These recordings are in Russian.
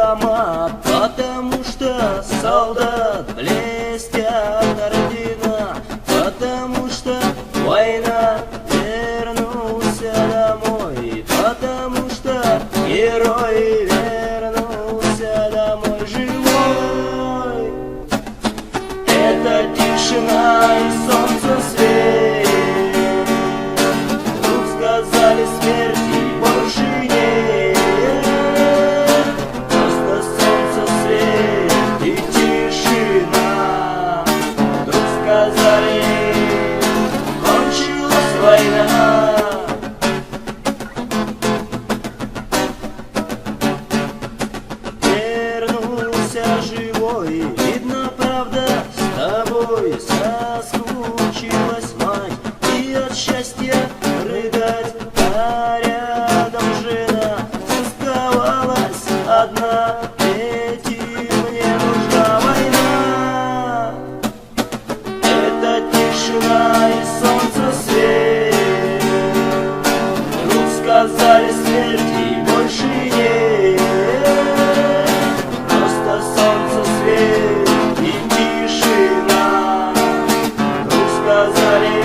автомат, потому что солдат блестят ордена, потому что война, вернулся домой, потому что герой вернулся домой живой. Это тишина и солнце свет, вдруг сказали смерти больше нет. Просто солнце свет и тишина, вдруг сказали, кончилась война. Вернулся живой, видно, правда, с тобой соскучилась мать, и от счастья рыдать, а рядом жена сосковалась одна, этим не нужна война. Это тишина и солнце свет, вдруг сказали смерти больше нет. Просто солнце свет и тишина, вдруг сказали,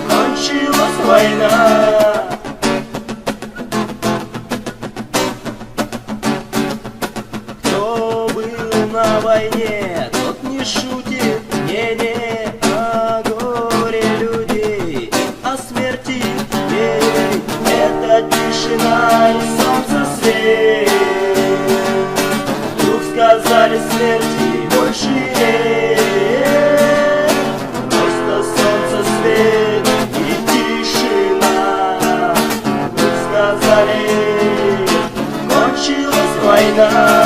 кончилась война. Кто был на войне, тот не шутит, не-не, о горе людей, о смерти людей. Это тишина и солнце свет, вдруг сказали смерти больше нет. Просто солнце свет и тишина, вдруг сказали, кончилась война.